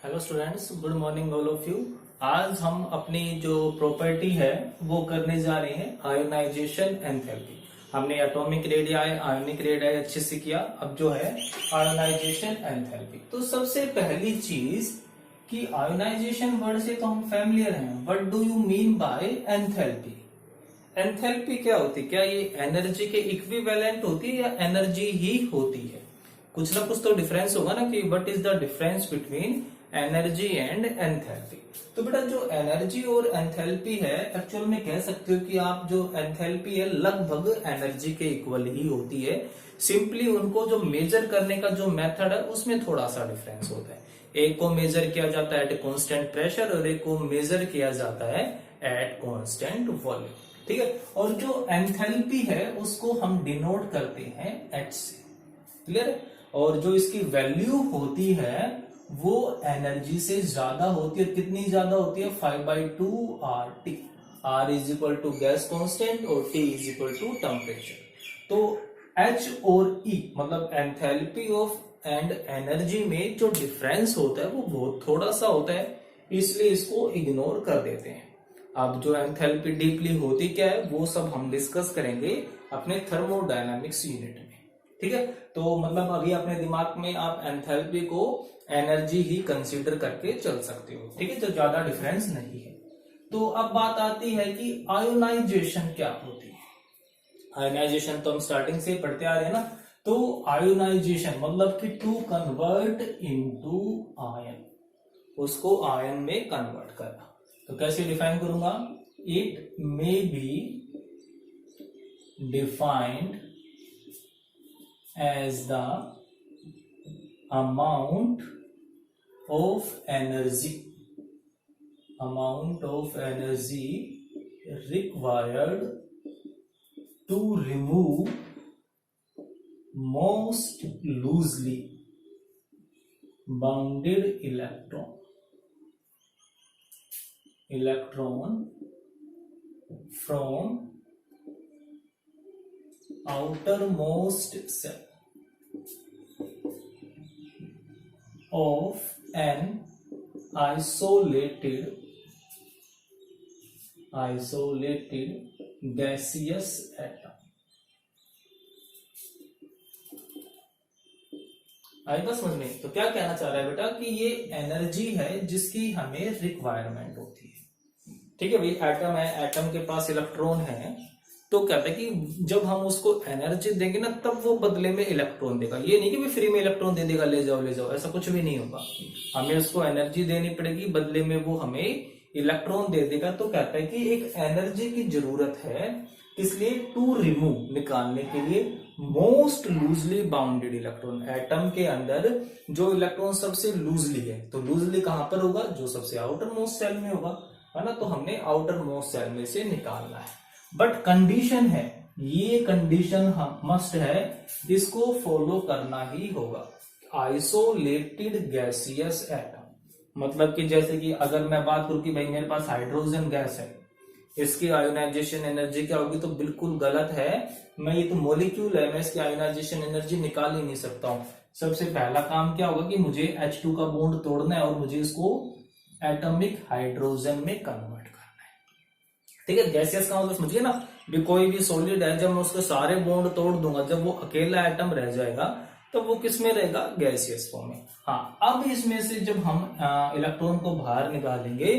Hello students, good morning all of you. आज हम अपनी जो प्रॉपर्टी है वो करने जा रहे हैं आयोनाइजेशन एंथैल्पी। हमने एटॉमिक रेडियाई, आयोनिक रेडियाई अच्छे से किया। अब जो है आयोनाइजेशन एंथैल्पी। तो सबसे पहली चीज कि आयोनाइजेशन वर्ड से तो हम फैमिलियर हैं। What do you mean by enthalpy? Enthalpy क्या होती है? क्या ये एनर्जी के इक्विवेलेंट होती है या एनर्जी ही होती है? कुछ ना कुछ तो डिफरेंस होगा ना कि what is the difference between energy and enthalpy. तो बेटा जो एनर्जी और एंथैल्पी है, एक्चुअल में कह सकते हो कि आप जो एंथैल्पी है लगभग एनर्जी के इक्वल ही होती है। सिंपली उनको जो मेजर करने का जो मेथड है उसमें थोड़ा सा डिफरेंस होता है। एक को मेजर किया जाता है एट कांस्टेंट प्रेशर और एक को मेजर किया जाता है एट कांस्टेंट वॉल्यूम। ठीक है। और जो एंथैल्पी है उसको हम डिनोट करते हैं एच से। क्लियर है। और जो इसकी वैल्यू होती है वो एनर्जी से ज्यादा होती है। कितनी ज्यादा होती है? 5/2 R T. R is equal to gas constant और T is equal to temperature. तो एच और ई मतलब एंथैल्पी ऑफ एंड एनर्जी में जो डिफरेंस होता है वो बहुत थोड़ा सा होता है, इसलिए इसको इग्नोर कर देते हैं। अब जो एंथैल्पी डीपली होती क्या है वो सब हम डिस्कस करेंगे अपने थर्मोडायनामिक्स यूनिट में। ठीक है। तो मतलब अभी अपने दिमाग में आप एंथैल्पी को एनर्जी ही कंसीडर करके चल सकते हो। ठीक है। तो ज्यादा डिफरेंस नहीं है। तो अब बात आती है कि आयोनाइजेशन क्या होती है। आयोनाइजेशन तो हम स्टार्टिंग से पढ़ते आ रहे हैं ना। तो आयोनाइजेशन मतलब कि टू कन्वर्ट इनटू आयन, उसको आयन में कन्वर्ट करना। तो कैसे डिफाइन करूंगा? It may be defined as the amount of energy required to remove most loosely bounded electron from outermost cell of an isolated gaseous atom। आई बात समझ में? तो क्या कहना चाह रहा है बेटा कि ये एनर्जी है जिसकी हमें रिक्वायरमेंट होती है। ठीक है भाई, एटम है, एटम के पास इलेक्ट्रॉन है, तो कहते हैं कि जब हम उसको एनर्जी देंगे ना तब वो बदले में इलेक्ट्रॉन देगा। ये नहीं कि भी फ्री में इलेक्ट्रॉन दे देगा, ले जाओ, ऐसा कुछ भी नहीं होगा। हमें उसको एनर्जी देनी पड़ेगी, बदले में वो हमें इलेक्ट्रॉन दे देगा। तो कहता है कि एक एनर्जी की जरूरत है, इसलिए टू रिमूव निकालने के लिए most loosely bounded electron. Atom के अंदर जो इलेक्ट्रॉन सबसे लूजली है, तो लूजली कहां पर होगा? जो सबसे आउटर मोस्ट सेल में होगा, है ना। तो हमने आउटर मोस्ट सेल में से निकालना है। बट कंडीशन है, ये कंडीशन हम मस्ट है, इसको फॉलो करना ही होगा। आइसोलेटेड गैसियस एटम मतलब कि जैसे कि अगर मैं बात करूं कि भाई मेरे पास हाइड्रोजन गैस है, इसकी आयोनाइजेशन एनर्जी क्या होगी? तो बिल्कुल गलत है। मैं ये तो मॉलिक्यूल है, मैं इसकी आयोनाइजेशन एनर्जी निकाल ही नहीं सकता हूं। सबसे पहला काम क्या होगा कि मुझे H2 का बॉन्ड तोड़ना है और मुझे इसको एटॉमिक हाइड्रोजन में कन्वर्ट करना है। ठीक है। गैसियस का मतलब समझिए ना, भी कोई भी सॉलिड है, जब मैं उसके सारे बॉन्ड तोड़ दूंगा, जब वो अकेला एटम रह जाएगा तो वो किस में रहेगा? गैसियस फॉर्म में। हाँ, अब इसमें से जब हम इलेक्ट्रॉन को बाहर निकालेंगे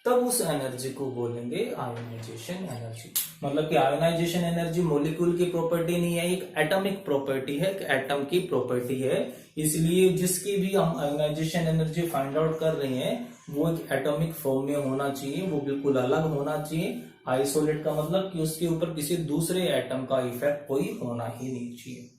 तब उस एनर्जी को बोलेंगे आयोनाइजेशन एनर्जी। मतलब कि आयोनाइजेशन एनर्जी मॉलिक्यूल की प्रॉपर्टी नहीं है, एक एटॉमिक प्रॉपर्टी है, एक एटम की प्रॉपर्टी है। इसलिए जिसकी भी हम आयोनाइजेशन एनर्जी फाइंड आउट कर रहे हैं वो एक एटॉमिक फॉर्म में होना चाहिए, वो बिल्कुल अलग होना चाहिए। आइसोलेट का मतलब कि उसके ऊपर किसी दूसरे एटम का इफेक्ट कोई होना ही नहीं चाहिए।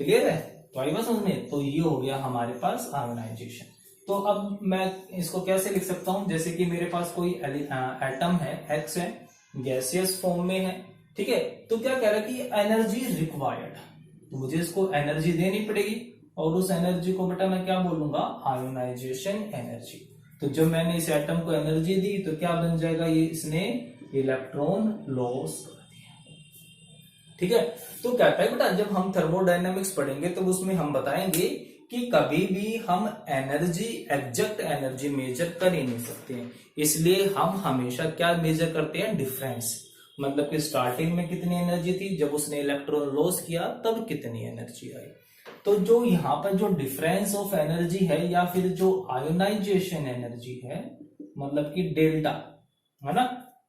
क्लियर है? तो आई बात समझ में? तो ये हो गया हमारे पास आयोनाइजेशन। तो अब मैं इसको कैसे लिख सकता हूं? जैसे कि मेरे पास कोई एटम है, X है, गैसियस फॉर्म में है। ठीक है। तो क्या कह रहा है कि एनर्जी रिक्वायर्ड, तो मुझे इसको एनर्जी देनी पड़ेगी और उस एनर्जी को बेटा मैं क्या बोलूंगा? Ionization energy. तो जब मैंने इस एटम को एनर्जी दी तो क्या बन जाएगा? ये इसने इलेक्ट्रॉन लॉस कर दिया। ठीक है। तो कहता है बेटा जब हम थर्मोडायनामिक्स पढ़ेंगे तो उसमें हम बताएंगे कि कभी भी हम एनर्जी, एग्जैक्ट एनर्जी मेजर कर ही नहीं सकते हैं, इसलिए हम हमेशा क्या मेजर करते हैं, डिफरेंस। मतलब कि स्टार्टिंग में कितनी एनर्जी थी, जब उसने इलेक्ट्रॉन लॉस किया तब कितनी एनर्जी आई। तो जो यहाँ पर जो डिफरेंस ऑफ एनर्जी है या फिर जो आयोनाइजेशन एनर्जी है, मतलब कि डेल्टा, है ना,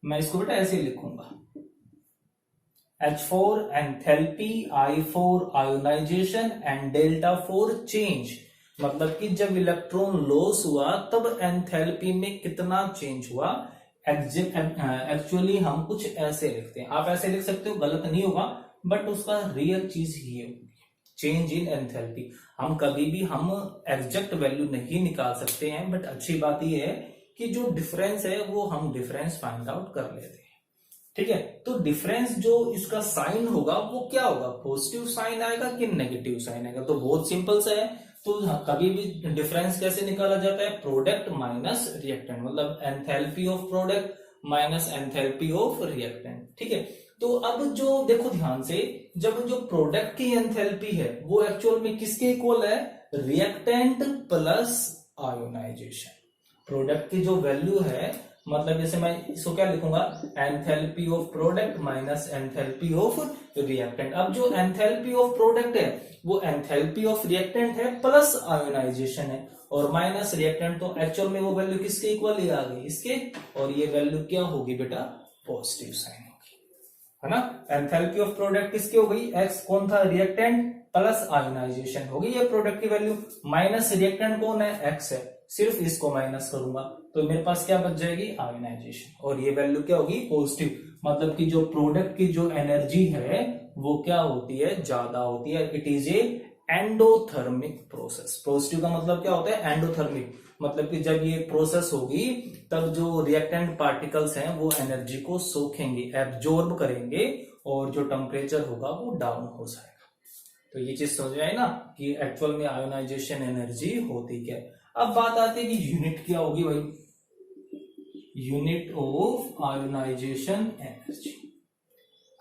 मैं इसको बेटा ऐसे लिखूंगा, H4 enthalpy, I4 ionization and delta 4 change. मतलब कि जब इलेक्ट्रॉन लॉस हुआ तब एंथैल्पी में कितना चेंज हुआ। एक्चुअली हम कुछ ऐसे लिखते हैं, आप ऐसे लिख सकते हो, गलत नहीं होगा, बट उसका रियल चीज ये होगी, चेंज इन एंथैल्पी। हम कभी भी हम एग्जैक्ट वैल्यू नहीं निकाल सकते हैं, बट अच्छी बात यह है कि जो डिफरेंस है वो हम डिफरेंस फाइंड आउट कर लेते हैं। ठीक है, तो डिफरेंस जो इसका साइन होगा वो क्या होगा, पॉजिटिव साइन आएगा कि नेगेटिव साइन आएगा। तो बहुत सिंपल सा है, तो कभी भी डिफरेंस कैसे निकाला जाता है, प्रोडक्ट माइनस रिएक्टेंट, मतलब enthalpy of product minus enthalpy of reactant. ठीक है, तो अब जो देखो ध्यान से, जब जो प्रोडक्ट की एंथैल्पी है वो एक्चुअल में किसके इक्वल है, रिएक्टेंट प्लस आयोनाइजेशन। प्रोडक्ट की जो वैल्यू है, मतलब जैसे मैं इसको क्या लिखूंगा, enthalpy of product minus enthalpy of reactant. अब जो एंथैल्पी ऑफ प्रोडक्ट है वो एंथैल्पी ऑफ रिएक्टेंट है प्लस आयोनाइजेशन है, और माइनस रिएक्टेंट, तो एक्चुअल में वो वैल्यू किसके इक्वल ही आ गई, इसके, और ये वैल्यू क्या होगी बेटा, पॉजिटिव साइन होगी, है ना। एंथैल्पी ऑफ प्रोडक्ट किसकी हो गई, एक्स कौन था, रिएक्टेंट प्लस आयोनाइजेशन हो गई ये प्रोडक्ट की वैल्यू, माइनस रिएक्टेंट कौन है, एक्स है, सिर्फ इसको माइनस करूंगा तो मेरे पास क्या बच जाएगी, आयोनाइजेशन, और ये वैल्यू क्या होगी, पॉजिटिव। मतलब कि जो प्रोडक्ट की जो एनर्जी है वो क्या होती है, ज्यादा होती है। It is a endothermic process. Positive का मतलब क्या होता है, एंडोथर्मिक, मतलब कि जब ये प्रोसेस होगी तब जो रिएक्टेंट पार्टिकल्स हैं वो एनर्जी को सोखेंगे, एब्जॉर्ब करेंगे, और जो टेम्परेचर होगा वो डाउन हो जाएगा। तो ये चीज समझ में आई ना कि एक्चुअल में आयोनाइजेशन एनर्जी होती क्या है। अब बात आती है कि यूनिट क्या होगी भाई, यूनिट ऑफ आयोनाइजेशन एनर्जी।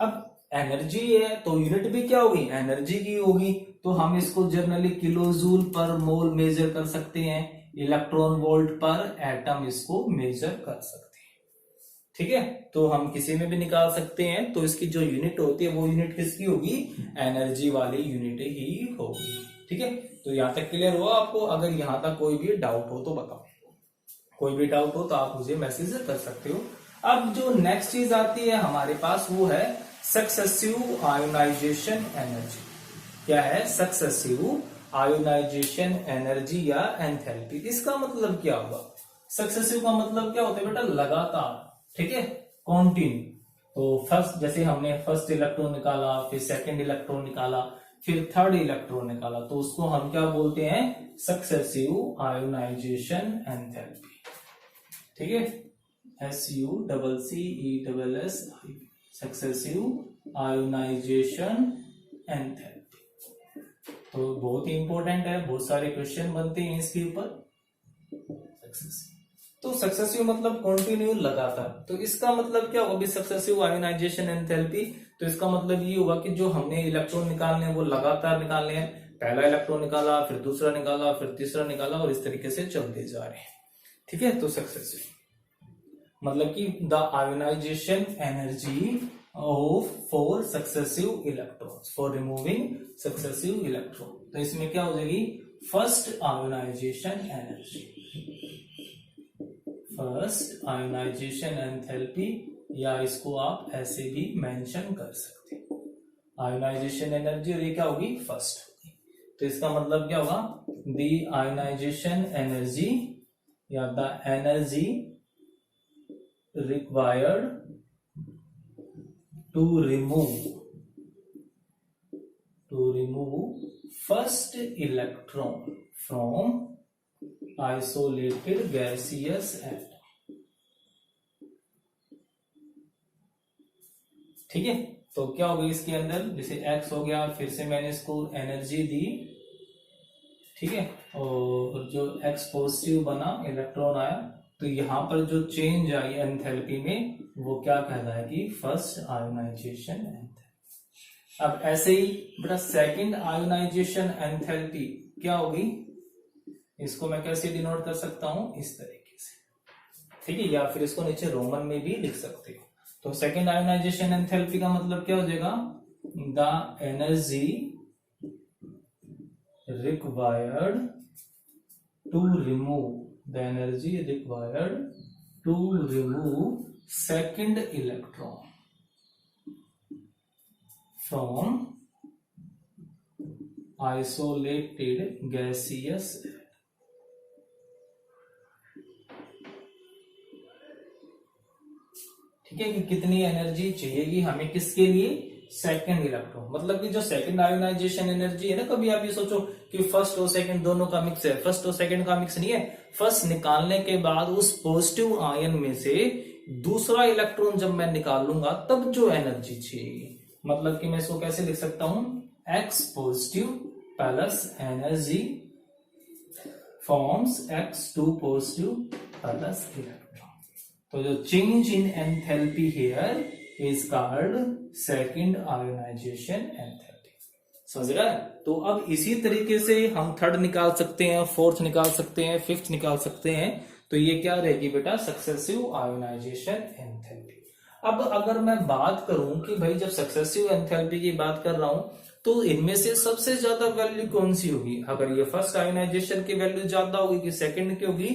अब एनर्जी है तो यूनिट भी क्या होगी, एनर्जी की होगी, तो हम इसको जनरली किलो जूल पर मोल मेजर कर सकते हैं, इलेक्ट्रॉन वोल्ट पर एटम इसको मेजर कर सकते हैं। ठीक है, तो हम किसी में भी निकाल सकते हैं, तो इसकी जो यूनिट होती है वो यूनिट किसकी होगी, एनर्जी वाली यूनिट ही होगी। ठीक है, तो यहां तक क्लियर हुआ आपको। अगर यहां तक कोई भी डाउट हो तो बताओ, कोई भी डाउट हो तो आप मुझे मैसेज कर सकते हो। अब जो नेक्स्ट चीज आती है हमारे पास वो है सक्सेसिव आयोनाइजेशन एनर्जी। क्या है, सक्सेसिव आयोनाइजेशन एनर्जी या एंथैल्पी। इसका मतलब क्या होगा, सक्सेसिव का मतलब क्या होता है बेटा, लगातार। ठीक है, कॉन्टिन्यू। तो फर्स्ट, जैसे हमने फर्स्ट इलेक्ट्रॉन निकाला, फिर सेकंड इलेक्ट्रॉन निकाला, फिर थर्ड इलेक्ट्रॉन निकाला, तो उसको हम क्या बोलते हैं, सक्सेसिव आयोनाइजेशन एंथैल्पी। ठीक है, SUCCESS, सक्सेसिव आयोनाइजेशन एंथैल्पी। तो बहुत ही इंपॉर्टेंट है, बहुत सारे क्वेश्चन बनते हैं इसके ऊपर। सक्सेसिव, तो सक्सेसिव मतलब कंटिन्यू, लगातार। तो इसका मतलब क्या होगा, सक्सेसिव आयोनाइजेशन एंथैल्पी, तो इसका मतलब ये होगा कि जो हमने इलेक्ट्रॉन निकालने हैं वो लगातार निकालने हैं। पहला इलेक्ट्रॉन निकाला, फिर दूसरा निकाला, फिर तीसरा निकाला, और इस तरीके से चलते जा रहे हैं। ठीक है, तो सक्सेसिव मतलब कि the ionization energy of for successive electrons, for removing successive electron. तो इसमें क्या हो जाएगी, first ionization energy, first ionization enthalpy, या इसको आप ऐसे भी मेंशन कर सकते हैं, आयोनाइजेशन एनर्जी, और ये क्या होगी, फर्स्ट होगी। तो इसका मतलब क्या होगा, द आयोनाइजेशन एनर्जी या the energy required to remove first electron from isolated gaseous atom। ठीक है, तो क्या होगा इसके अंदर, जैसे X हो गया, फिर से मैंने इसको एनर्जी दी, ठीक है, और जो X पॉजिटिव बना, इलेक्ट्रॉन आया, तो यहां पर जो चेंज आई एंथैल्पी में वो क्या कहलाएगी, फर्स्ट आयोनाइजेशन एंथैल्पी। अब ऐसे ही बेटा सेकंड आयोनाइजेशन एंथैल्पी क्या होगी, इसको मैं कैसे डिनोट कर सकता हूं, इस तरीके से, ठीक है, या फिर इसको नीचे रोमन में भी लिख सकते हो। तो सेकेंड आयोनाइजेशन एंथैल्पी का मतलब क्या हो जाएगा, the energy required to remove, the energy required to remove second electron from isolated gaseous, ठीक है, कि कितनी एनर्जी चाहिएगी हमें किसके लिए, सेकंड इलेक्ट्रॉन, मतलब कि जो सेकंड आयोनाइजेशन एनर्जी है ना, कभी आप ये सोचो कि फर्स्ट और सेकंड दोनों का मिक्स है, फर्स्ट और सेकंड का मिक्स नहीं है, फर्स्ट निकालने के बाद उस पॉजिटिव आयन में से दूसरा इलेक्ट्रॉन जब मैं निकालूंगा तब जो एनर्जी चाहिए, मतलब कि मैं इसको कैसे लिख सकता हूं, X positive plus energy forms X two positive plus electron. तो जो change in enthalpy here is called second ionization enthalpy. समझ रहा है? तो अब इसी तरीके से हम थर्ड निकाल सकते हैं, फोर्थ निकाल सकते हैं, फिफ्थ निकाल सकते हैं। तो ये क्या रहेगी बेटा, सक्सेसिव आयोनाइजेशन एंथैल्पी। अब अगर मैं बात करूं कि भाई जब सक्सेसिव एंथैल्पी की बात कर रहा हूं तो इनमें से सबसे ज्यादा वैल्यू कौन सी होगी, अगर ये फर्स्ट आयोनाइजेशन की वैल्यू ज्यादा होगी कि सेकंड की होगी,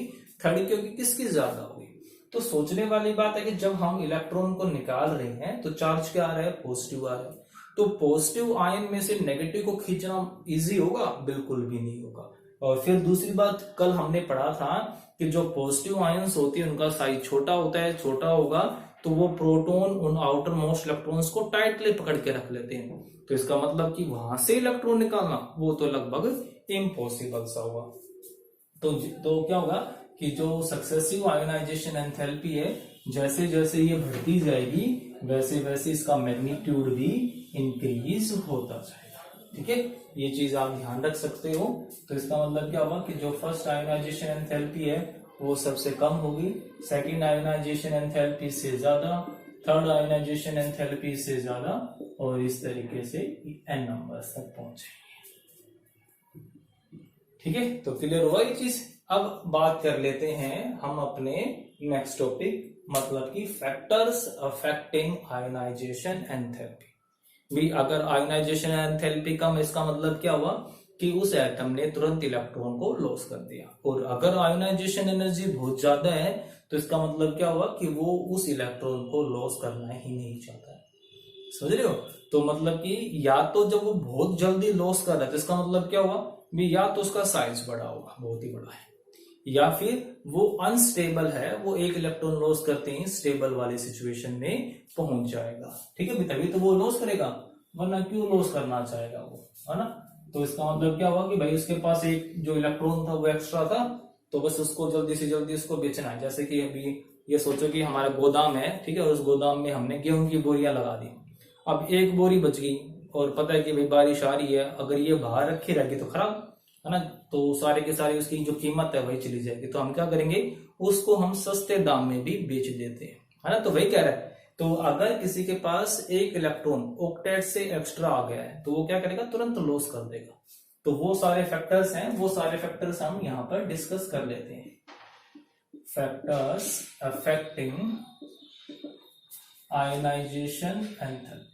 थर्ड की होगी, किसकी ज्यादा होगी? तो सोचने वाली बात है कि जब हम इलेक्ट्रॉन को निकाल रहे हैं तो चार्ज क्या आ रहा है, पॉजिटिव आ रहा है। तो पॉजिटिव आयन में से नेगेटिव को खींचना इजी होगा? बिल्कुल भी नहीं होगा। और फिर दूसरी बात, कल हमने पढ़ा था कि जो पॉजिटिव आयन्स होती है उनका साइज छोटा होता है, छोटा होगा तो वो प्रोटॉन उन आउटर मोस्ट इलेक्ट्रॉन्स को टाइटली पकड़ के रख लेते हैं। तो इसका मतलब कि वहां से इलेक्ट्रॉन निकालना वो तो लगभग इम्पॉसिबल सा होगा। तो क्या होगा कि जो सक्सेसिव आयोनाइजेशन एंथैल्पी है, जैसे जैसे ये बढ़ती जाएगी वैसे वैसे इसका मैग्नीट्यूड भी इंक्रीज होता जाएगा। ठीक है, ये चीज आप ध्यान रख सकते हो। तो इसका मतलब क्या होगा कि जो फर्स्ट आयोनाइजेशन एंथैल्पी है वो सबसे कम होगी, सेकेंड आयोनाइजेशन एंथैल्पी से ज्यादा, थर्ड आयोनाइजेशन एंथैल्पी से ज्यादा, और इस तरीके से एन नंबर्स तक पहुंचेंगे। ठीक है, तो क्लियर हुआ ये चीज। अब बात कर लेते हैं हम अपने नेक्स्ट टॉपिक, मतलब कि फैक्टर्स अफेक्टिंग आयोनाइजेशन एंथैल्पी। भी अगर आयोनाइजेशन एंथैल्पी कम, इसका मतलब क्या हुआ कि उस एटम ने तुरंत इलेक्ट्रॉन को लॉस कर दिया। और अगर आयोनाइजेशन एनर्जी बहुत ज्यादा है तो इसका मतलब क्या हुआ कि वो उस इलेक्ट्रॉन को लॉस करना ही नहीं चाहता है। समझ रहे हो? तो मतलब कि या तो जब वो बहुत जल्दी लॉस कर रहा है तो इसका मतलब क्या हुआ भी, या तो उसका साइज बड़ा होगा, बहुत ही बड़ा है, या फिर वो अनस्टेबल है, वो एक इलेक्ट्रॉन लॉस करते ही स्टेबल वाली सिचुएशन में पहुंच जाएगा। ठीक है, तभी तो वो लॉस करेगा, वरना क्यों लॉस करना चाहेगा वो, है ना? तो इसका मतलब क्या हुआ कि भाई उसके पास एक जो इलेक्ट्रॉन था वो एक्स्ट्रा था, तो बस उसको जल्दी से जल्दी उसको बेचना है। जैसे कि अभी ये सोचो कि हमारा गोदाम है, ठीक है, और उस गोदाम में हमने गेहूं की बोरियां लगा दी। अब एक बोरी बच गई और पता है कि भाई बारिश आ रही है, अगर ये बाहर रखी रहेगी तो खराब, है ना, तो सारे के सारे उसकी जो कीमत है वही चली जाएगी। तो हम क्या करेंगे, उसको हम सस्ते दाम में भी बेच देते हैं, है ना। तो वही कह रहा है, तो अगर किसी के पास एक इलेक्ट्रॉन ऑक्टेट से एक्स्ट्रा आ गया है तो वो क्या करेगा, तुरंत लॉस कर देगा। तो वो सारे फैक्टर्स हैं, वो सारे फैक्टर्स हम यहां पर डिस्कस कर लेते हैं। Factors affecting ionisation enthalpy.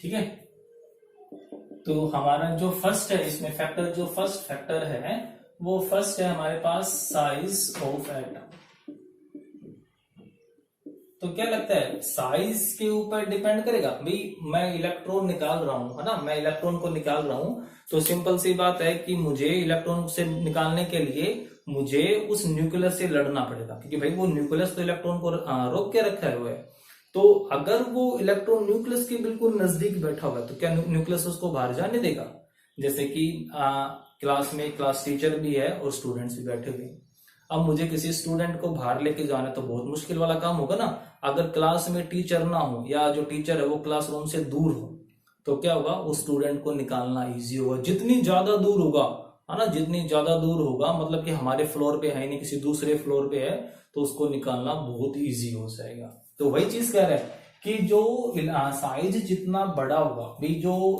ठीक है, तो हमारा जो फर्स्ट है इसमें फैक्टर, जो फर्स्ट फैक्टर है वो फर्स्ट है हमारे पास साइज ऑफ एटम। तो क्या लगता है, साइज के ऊपर डिपेंड करेगा? भाई मैं इलेक्ट्रॉन निकाल रहा हूं, है ना, मैं इलेक्ट्रॉन को निकाल रहा हूं, तो सिंपल सी बात है कि मुझे इलेक्ट्रॉन से निकालने के लिए मुझे उस न्यूक्लियस से लड़ना पड़ेगा, क्योंकि भाई वो न्यूक्लियस तो इलेक्ट्रॉन को रोक के रखा है वो है। तो अगर वो इलेक्ट्रॉन न्यूक्लियस के बिल्कुल नजदीक बैठा होगा तो क्या न्यूक्लियस उसको बाहर जाने देगा? जैसे कि क्लास में क्लास टीचर भी है और स्टूडेंट्स भी बैठे हुए। अब मुझे किसी स्टूडेंट को बाहर लेके जाना तो बहुत मुश्किल वाला काम होगा ना। अगर क्लास में टीचर ना हो या जो टीचर है वो क्लासरूम से दूर हो तो क्या होगा, उस स्टूडेंट को निकालना इजी होगा। जितनी ज्यादा दूर होगा, है ना, जितनी ज्यादा दूर होगा, मतलब कि हमारे फ्लोर पे है नहीं, किसी दूसरे फ्लोर पे है, तो उसको निकालना बहुत इजी हो जाएगा। तो वही चीज कह रहा है कि जो साइज जितना बड़ा होगा भी, जो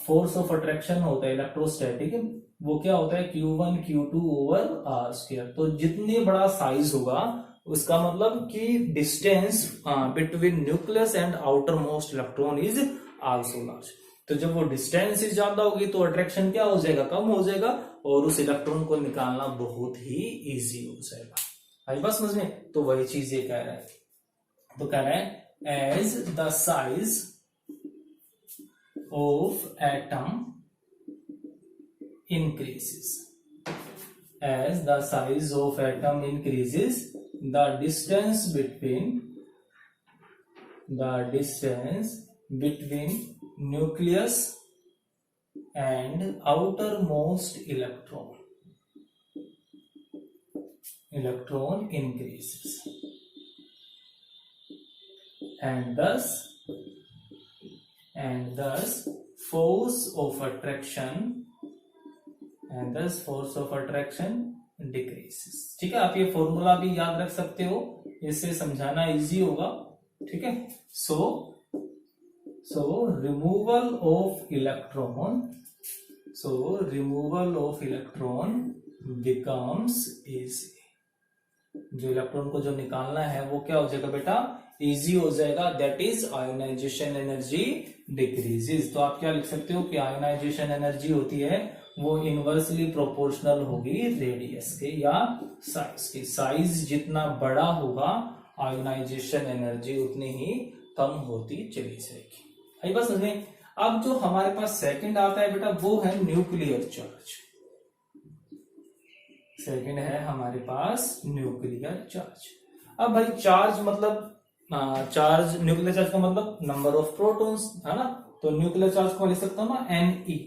फोर्स ऑफ अट्रैक्शन होता है इलेक्ट्रोस्टैटिक, वो क्या होता है Q1 Q2 over are square. तो जितने बड़ा साइज होगा उसका मतलब कि distance between nucleus and outermost electron is also large. तो जब वो डिस्टेंस ज्यादा होगी तो अट्रैक्शन क्या हो जाएगा, कम हो जाएगा, और उस इलेक्ट्रॉन को निकालना बहुत ही इजी हो जाएगा। आई बात समझ में? तो वही चीज ये कह रहा है। तो कह रहा है as the size of atom increases, as the size of atom increases, the distance between nucleus and outermost electron increases, and thus force of attraction decreases। ठीक है, आप ये फॉर्मूला भी याद रख सकते हो, इससे समझाना इजी होगा। ठीक है, सो removal of electron becomes easy. जो इलेक्ट्रॉन को जो निकालना है वो क्या हो जाएगा बेटा, इजी हो जाएगा। That is ionization energy decreases. तो आप क्या लिख सकते हो कि आयोनाइजेशन एनर्जी होती है वो इनवर्सली प्रोपोर्शनल होगी रेडियस के या साइज के। साइज जितना बड़ा होगा आयोनाइजेशन एनर्जी उतनी ही कम होती चली जाएगी। आई बात समझ में? अब जो हमारे पास सेकंड आता है बेटा वो है न्यूक्लियर चार्ज। सेकंड है हमारे पास न्यूक्लियर चार्ज। अब भाई चार्ज मतलब चार्ज, न्यूक्लियर चार्ज का मतलब नंबर ऑफ प्रोटॉन्स है ना। तो न्यूक्लियर चार्ज को लिख सकता हूं ना Ne।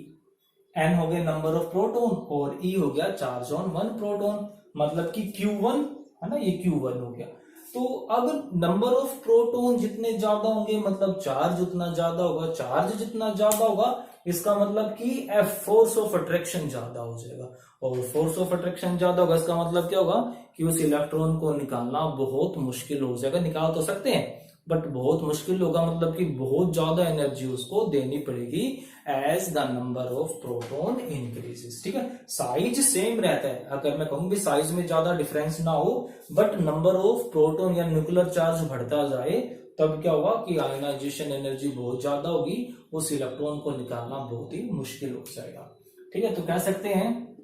N हो गया नंबर ऑफ प्रोटॉन और E हो गया चार्ज ऑन वन प्रोटॉन, मतलब कि Q1 है ना, ये Q1 हो गया। तो अब नंबर ऑफ प्रोटॉन जितने ज्यादा होंगे मतलब चार्ज उतना ज्यादा होगा, चार्ज जितना ज्यादा होगा इसका मतलब कि फोर्स ऑफ अट्रैक्शन ज्यादा हो जाएगा, और फोर्स ऑफ अट्रैक्शन ज्यादा होगा इसका मतलब क्या होगा कि उस इलेक्ट्रॉन को निकालना बहुत मुश्किल हो जाएगा। निकाल तो सकते हैं बट बहुत मुश्किल होगा, मतलब कि बहुत ज्यादा एनर्जी उसको देनी पड़ेगी as the number of proton increases. ठीक है, साइज सेम रहता है, अगर मैं कहूं भी साइज में ज्यादा डिफरेंस ना हो बट नंबर ऑफ प्रोटॉन या न्यूक्लियर चार्ज बढ़ता जाए तब क्या होगा कि आयोनाइजेशन एनर्जी बहुत ज्यादा होगी, उस इलेक्ट्रॉन को निकालना बहुत ही मुश्किल हो जाएगा। ठीक है, तो कह सकते हैं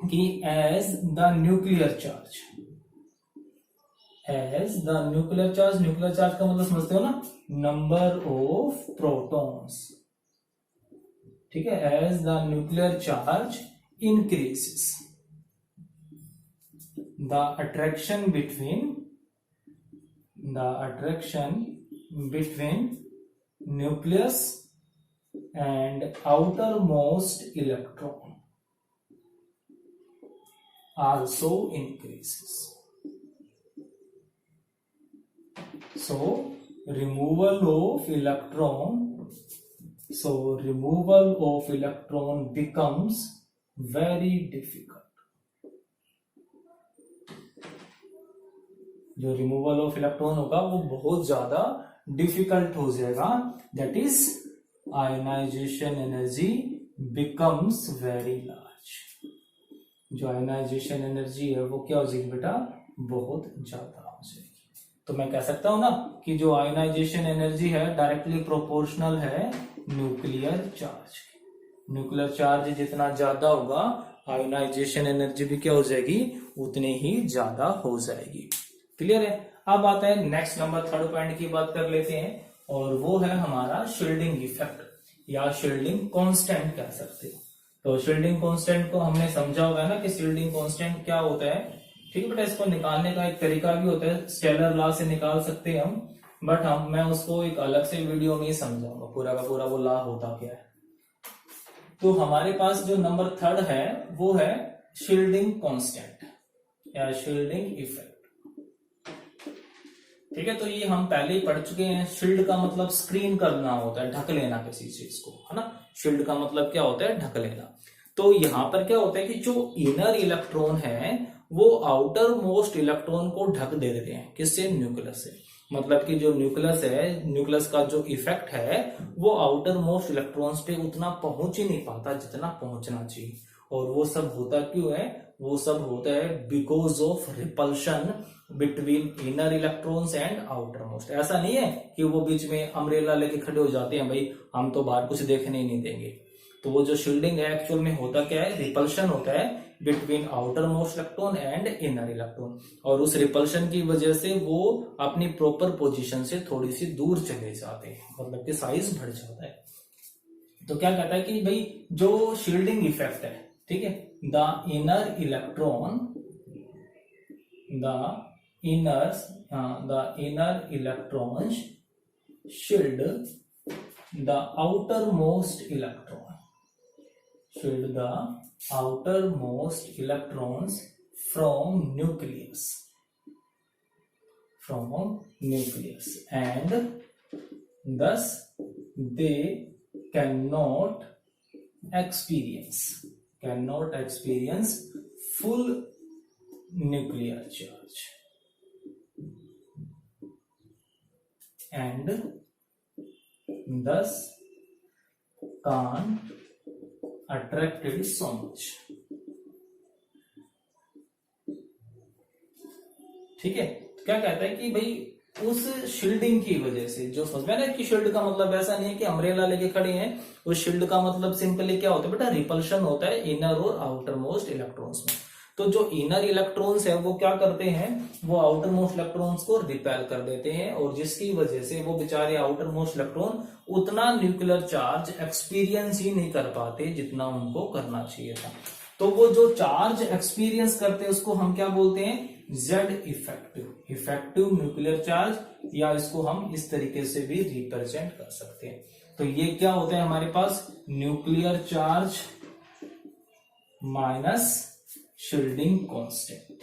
कि as the nuclear charge, nuclear charge का मतलब समझते हो ना, नंबर ऑफ प्रोटॉन्स। ठीक है, as the nuclear charge increases, the attraction between nucleus and outermost electron also increases. So removal of electron becomes very difficult। जो removal of electron होगा वो बहुत ज्यादा डिफिकल्ट हो जाएगा। That is ionization energy becomes very large. जो ionization energy है वो क्या हो जाएगी बेटा, बहुत ज्यादा हो जाएगी। तो मैं कह सकता हूं ना कि जो आयोनाइजेशन एनर्जी है डायरेक्टली प्रोपोर्शनल है न्यूक्लियर चार्ज। न्यूक्लियर चार्ज जितना ज्यादा होगा आयोनाइजेशन एनर्जी भी क्या हो जाएगी, उतनी ही ज्यादा हो जाएगी। क्लियर है? अब आता है नेक्स्ट नंबर, थर्ड पॉइंट की बात कर लेते हैं, और वो है हमारा शील्डिंग इफेक्ट या शील्डिंग कांस्टेंट कह सकते हो। तो शील्डिंग कांस्टेंट को हमने समझा होगा ना कि शील्डिंग कांस्टेंट क्या होता है। ठीक है बेटा, इसको निकालने का एक तरीका भी होता है, स्टेलर लॉ से निकाल सकते हैं हम, बट मैं उसको एक अलग से वीडियो में ही समझाऊंगा पूरा का पूरा वो लॉ होता क्या है। तो हमारे पास जो नंबर थर्ड है वो है शील्डिंग कांस्टेंट या शील्डिंग इफेक्ट। ठीक है, तो ये हम पहले ही पढ़ चुके हैं। शील्ड का मतलब स्क्रीन करना होता है, ढक लेना किसी चीज को, है ना। शील्ड का मतलब क्या होता है, ढक लेना। तो यहां पर क्या होता है कि जो इनर इलेक्ट्रॉन है वो आउटर मोस्ट इलेक्ट्रॉन को ढक दे देते हैं, किससे, न्यूक्लियस से। मतलब कि जो न्यूक्लियस है, न्यूक्लियस का जो इफेक्ट है वो आउटर मोस्ट इलेक्ट्रॉन्स पे उतना पहुंच ही नहीं पाता जितना पहुंचना चाहिए। और वो सब होता क्यों है? वो सब होता है because of repulsion between inner electrons and outer most. ऐसा नहीं है कि वो बीच में अम्ब्रेला लेके खड़े हो जाते हैं, भाई हम तो बाहर कुछ देखने ही नहीं देंगे। तो वो जो शील्डिंग है एक्चुअल में होता क्या है? रिपल्शन होता है between outer most electron and inner electron, और उस रिपल्शन की वजह से वो अपनी प्रॉपर पोजीशन से थोड़ी सी दूर चले जाते हैं, मतलब कि साइज बढ़ जाता है। तो क्या कहता है कि भाई जो शील्डिंग इफेक्ट है, ठीक है, the inner electron, the inner electrons shield the outermost electrons from nucleus, and thus they cannot experience full nuclear charge, and thus can't attract it so much। ठीक है, क्या कहता है कि भाई उस शील्डिंग की वजह से, जो समझ में ना कि शील्ड का मतलब ऐसा नहीं है कि अम्ब्रेला लेके खड़े हैं, उस शील्ड का मतलब सिंपली क्या होता है बेटा? रिपल्शन होता है इनर और आउटर मोस्ट इलेक्ट्रॉन्स में। तो जो इनर इलेक्ट्रॉन्स है वो क्या करते हैं? वो आउटर मोस्ट इलेक्ट्रॉन्स को रिपेल कर देते हैं, और जिसकी वजह से वो बेचारे आउटर मोस्ट इलेक्ट्रॉन उतना न्यूक्लियर चार्ज एक्सपीरियंस ही नहीं कर पाते जितना उनको करना चाहिए था। तो वो जो चार्ज एक्सपीरियंस करते हैं उसको हम क्या बोलते हैं? जेड इफेक्टिव न्यूक्लियर चार्ज, या इसको हम इस तरीके से भी रिप्रेजेंट कर सकते हैं। तो ये क्या होता है हमारे पास? Nuclear charge minus shielding constant.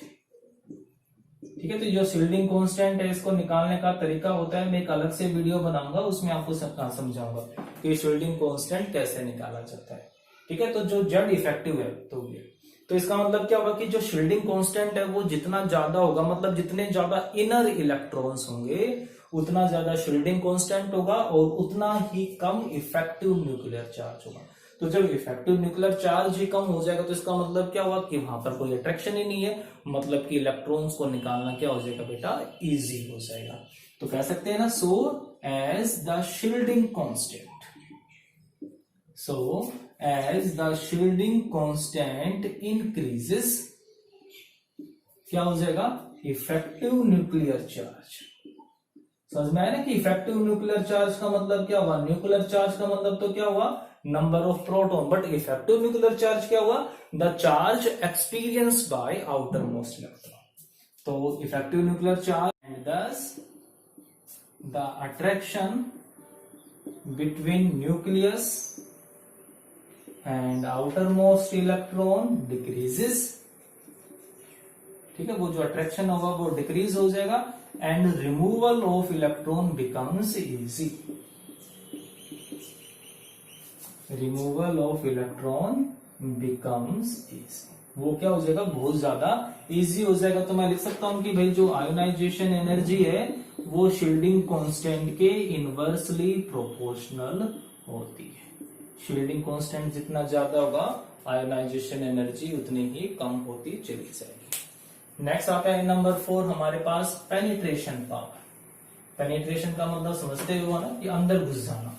ठीक है, तो जो शील्डिंग कांस्टेंट है इसको निकालने का तरीका होता है, मैं एक अलग से वीडियो बनाऊंगा, उसमें आपको समझाऊंगा कि शील्डिंग कांस्टेंट कैसे निकाला जाता है। ठीक है, तो जो जेड इफेक्टिव है तो ये, तो इसका मतलब क्या होगा कि जो शील्डिंग कांस्टेंट है वो जितना ज्यादा होगा, मतलब जितने ज्यादा इनर इलेक्ट्रॉन्स होंगे उतना ज्यादा शील्डिंग कांस्टेंट होगा और उतना ही कम इफेक्टिव न्यूक्लियर चार्ज होगा। तो जब इफेक्टिव न्यूक्लियर चार्ज ही कम हो जाएगा तो इसका मतलब क्या हुआ कि वहां पर कोई अट्रैक्शन ही नहीं है, मतलब कि इलेक्ट्रॉन्स को निकालना क्या हो जाएगा बेटा? इजी हो जाएगा। तो कह सकते हैं ना, so as the shielding constant increases, क्या हो जाएगा? Effective nuclear charge. समझ में आया ना कि इफेक्टिव न्यूक्लियर चार्ज का मतलब क्या हुआ? न्यूक्लियर चार्ज का मतलब तो क्या हुआ? Number of proton, but effective nuclear charge क्या हुआ? The charge experienced bye outer most electron. तो इफेक्टिव न्यूक्लियर चार्ज एंड दस the attraction between nucleus and outermost electron decreases. ठीक है, वो जो अट्रैक्शन होगा वो डिक्रीज हो जाएगा, and removal of electron becomes easy. वो क्या हो जाएगा? बहुत ज्यादा इजी हो जाएगा। तो मैं लिख सकता हूं कि भाई जो आयोनाइजेशन एनर्जी है वो शील्डिंग कांस्टेंट के इनवर्सली प्रोपोर्शनल होती है। शील्डिंग कांस्टेंट जितना ज्यादा होगा आयोनाइजेशन एनर्जी उतनी ही कम होती चली जाएगी। नेक्स्ट आता है नंबर 4 हमारे पास पेनिट्रेशन पावर। पेनिट्रेशन का मतलब समझते हो ना कि अंदर घुस जाना।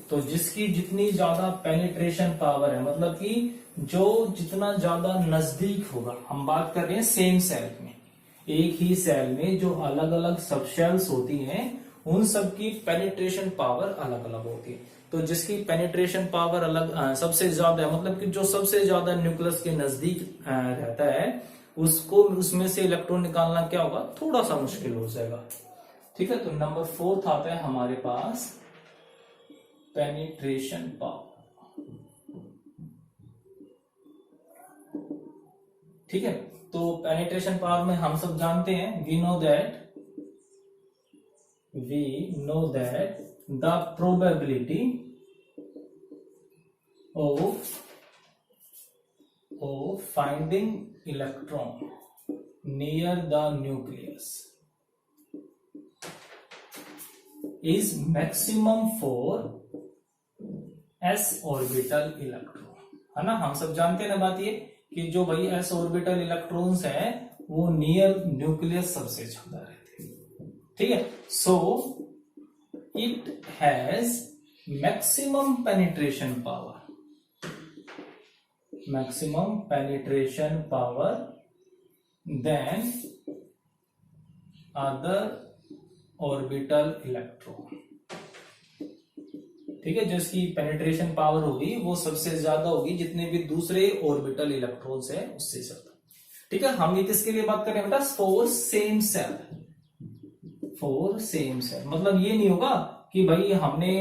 तो जिसकी जितनी ज्यादा पेनिट्रेशन पावर है, मतलब कि जो जितना ज्यादा नजदीक होगा, हम बात कर रहे हैं सेम सेल में, एक ही सेल में जो अलग अलग सब शेल्स होती हैं उन सब की पेनिट्रेशन पावर अलग अलग होती है। तो जिसकी पेनिट्रेशन पावर अलग सबसे ज्यादा है, मतलब कि जो सबसे ज्यादा न्यूक्लियस के नजदीक रहता है उसको, उसमें से इलेक्ट्रॉन निकालना क्या होगा? थोड़ा सा मुश्किल हो जाएगा। ठीक है, तो नंबर 4 आता है हमारे पास पेनिट्रेशन पावर। ठीक है, तो पेनिट्रेशन पावर में हम सब जानते हैं, we know that the probability of finding electron near the nucleus is maximum for s orbital electron, है ना। हम सब जानते हैं ना बात ये कि जो भाई s ऑर्बिटल इलेक्ट्रॉन्स है वो नियर न्यूक्लियस सबसे ज्यादा रहते हैं, ठीक है। So it has maximum penetration power, maximum penetration power than other orbital electron, ठीक है। जो इसकी पेनिट्रेशन पावर होगी वो सबसे ज्यादा होगी जितने भी दूसरे ऑर्बिटल इलेक्ट्रॉन्स है उससे ज्यादा, ठीक है। हम इसके लिए बात करें बेटा for same cell, for same cell मतलब ये नहीं होगा कि भाई हमने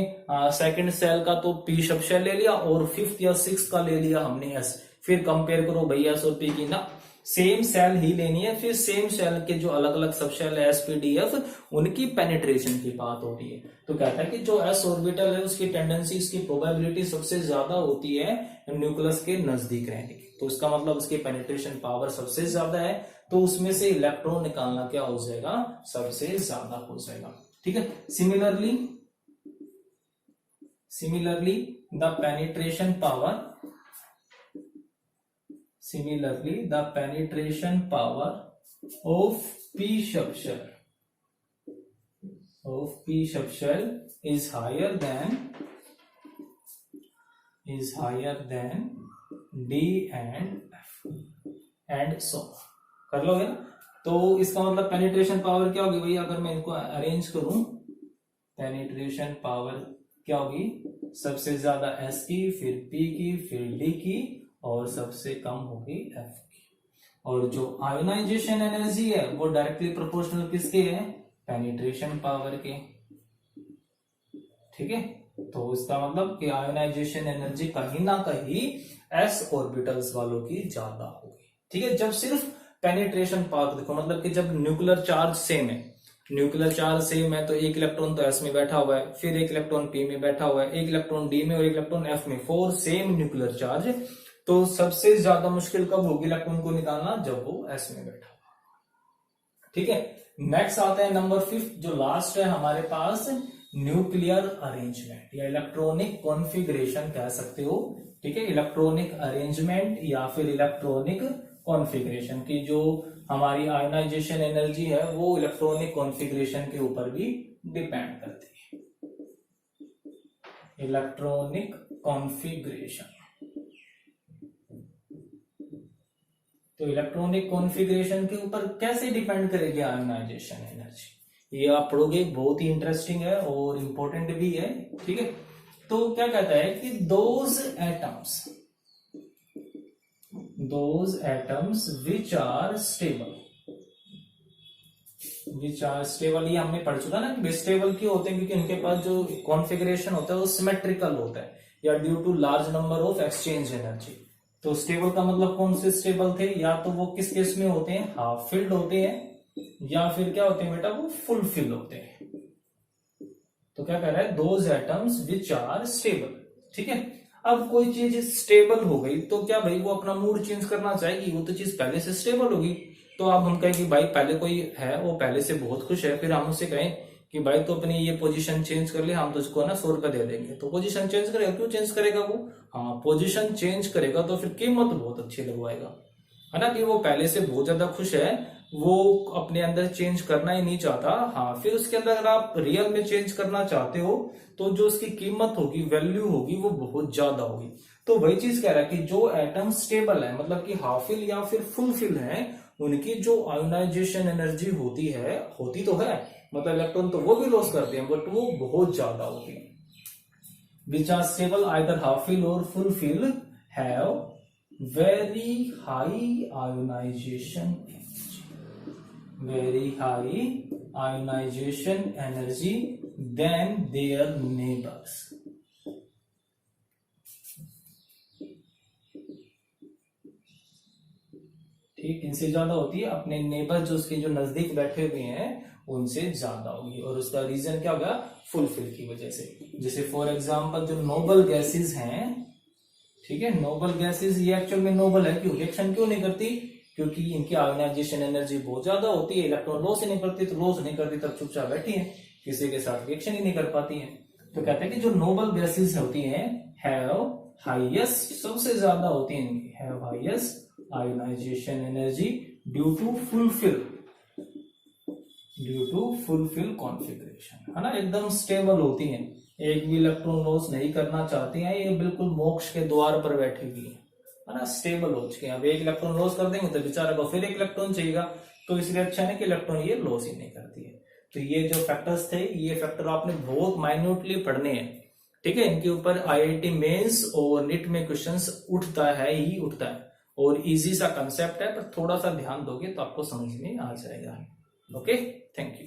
सेकंड सेल का तो पी सब शेल ले लिया और फिफ्थ या सिक्स का ले लिया हमने एस, फिर कंपेयर करो भाई एस और पी की, ना सेम सेल ही लेनी है। फिर सेम सेल के जो अलग अलग सब शेल है एस पी डी एफ उनकी पेनिट्रेशन की बात हो रही है। तो कहता है कि जो एस ऑर्बिटल है उसकी टेंडेंसी, इसकी प्रोबेबिलिटी सबसे ज्यादा होती है न्यूक्लियस के नजदीक रहने की, तो इसका मतलब उसकी पेनिट्रेशन पावर सबसे ज्यादा है, तो उसमें से इलेक्ट्रॉन निकालना क्या हो जाएगा, सबसे ज्यादा हो जाएगा, ठीक है। Similarly, the penetration power of p subshell is higher than d and f and so कर लोगे ना। तो इसका मतलब पेनिट्रेशन पावर क्या होगी भाई, अगर मैं इनको अरेंज करूं, पेनिट्रेशन पावर क्या होगी, सबसे ज्यादा S की, फिर P की, फिर D की और सबसे कम होगी F की। और जो आयोनाइजेशन एनर्जी है वो डायरेक्टली प्रोपोर्शनल किसके है, पेनिट्रेशन पावर के, ठीक है। तो इसका मतलब कि आयोनाइजेशन एनर्जी कहीं ना कहीं S ऑर्बिटल्स वालों की ज्यादा होगी, ठीक है। जब सिर्फ पेनिट्रेशन पावर देखो, मतलब कि जब न्यूक्लियर चार्ज सेम है, न्यूक्लियर चार्ज सेम है तो एक इलेक्ट्रॉन तो एस में बैठा हुआ है, फिर एक इलेक्ट्रॉन पी में बैठा हुआ है, एक इलेक्ट्रॉन डी में और एक इलेक्ट्रॉन एफ में, फोर सेम न्यूक्लियर चार्ज, तो सबसे ज्यादा मुश्किल कब होगी इलेक्ट्रॉन को निकालना, जब वो एस में बैठा हुआ, ठीक है। नेक्स्ट आता है नंबर 5 जो लास्ट है हमारे पास, न्यूक्लियर अरेंजमेंट या इलेक्ट्रॉनिक कॉन्फ़िगरेशन कह सकते हो, ठीक है। इलेक्ट्रॉनिक अरेंजमेंट या फिर इलेक्ट्रॉनिक कॉन्फ़िगरेशन की जो हमारी आयोनाइजेशन एनर्जी है वो इलेक्ट्रॉनिक कॉन्फ़िगरेशन के ऊपर भी डिपेंड करती है। इलेक्ट्रॉनिक कॉन्फ़िगरेशन, तो इलेक्ट्रॉनिक कॉन्फ़िगरेशन के ऊपर कैसे डिपेंड करेगी आयोनाइजेशन एनर्जी, ये आप पढ़ोगे, बहुत ही इंटरेस्टिंग है और इंपॉर्टेंट भी है, ठीक है। तो क्या कहता है कि those atoms which are stable, ये हमने पढ़ चुका ना कि स्टेबल क्यों होते हैं, क्योंकि उनके पास जो कॉन्फ़िगरेशन होता है वो सिमेट्रिकल होता है या due to large number of exchange energy. तो स्टेबल का मतलब कौन से स्टेबल थे, या तो वो किस केस में होते हैं, हाफ फिल्ड होते हैं, या फिर क्या होते हैं बेटा, वो फुल फिल होते हैं। तो क्या कह रहा है, those atoms which are stable, ठीक है। अब कोई चीज स्टेबल हो गई तो क्या भाई वो अपना मूड चेंज करना चाहेगी, वो तो चीज पहले से स्टेबल होगी। तो अब हम कहें कि भाई पहले कोई है वो पहले से बहुत खुश है, फिर हम उससे कहें कि भाई तो अपनी ये पोजीशन चेंज कर ले, हम तुझको ना 100 रुपए दे देंगे, तो पोजीशन चेंज करेगा, क्यों चेंज करेगा वो, हाँ पोजीशन चेंज करेगा तो फिर कीमत बहुत अच्छी लगवाएगा, है ना, कि वो पहले से बहुत ज्यादा खुश है, वो अपने अंदर चेंज करना ही नहीं चाहता। हाँ फिर उसके अंदर अगर आप रियल में चेंज करना चाहते हो तो जो उसकी कीमत होगी, वैल्यू होगी, वो बहुत ज्यादा होगी। तो वही चीज कह रहा है कि जो एटम स्टेबल है, मतलब कि हाफ फिल या फिर फुल फिल है, उनकी जो आयोनाइजेशन एनर्जी होती तो है, मतलब इलेक्ट्रॉन तो वो भी लॉस करते हैं, बट वो बहुत ज्यादा होती है। Which are stable either half fill or full fill have very high ionization energy than their neighbors, ठीक, इनसे ज्यादा होती है, अपने नेबर जो उसके जो नजदीक बैठे हुए हैं उनसे ज्यादा होगी। और उसका रीजन क्या होगा, फुलफिल की वजह से। जैसे फॉर एग्जांपल जो नोबल गैसेस हैं, ठीक है, नोबल गैसेस ये एक्चुअल में नोबल है, क्यों रिएक्शन क्यों नहीं करती, क्योंकि इनकी आयोनाइजेशन एनर्जी बहुत ज्यादा होती है, इलेक्ट्रॉन लॉस ही नहीं करती, तो लॉस नहीं करती तब चुपचाप बैठी है। किसी के साथ रिएक्शन ही नहीं कर पाती हैं। तो कहते हैं कि जो नोबल बेसिस होती हैं हैव हाईएस्ट, सबसे ज्यादा होती हैं इनकी, have highest ionization energy due to fulfil configuration, है ना, एकदम स्टेबल होती हैं, एक भी इलेक्ट्रॉन लॉस नहीं करना चाहती हैं, ये बिल्कुल मोक्ष के द्वार पर बैठी हुई है ना, स्टेबल हो चुकी है। अब एक इलेक्ट्रॉन लॉस कर देंगे तो बेचारे को फिर एक इलेक्ट्रॉन चाहिएगा, तो इसलिए अच्छा है कि इलेक्ट्रॉन ये लॉस ही नहीं करती है। तो ये जो फैक्टर्स थे, ये फैक्टर आपने बहुत माइन्यूटली पढ़ने हैं, ठीक है। इनके ऊपर आईआईटी मेंस और नीट में क्वेश्चंस उठता है, और इजी सा कंसेप्ट है, पर थोड़ा सा ध्यान दोगे तो आपको समझ में आ जाएगा। Okay, thank you.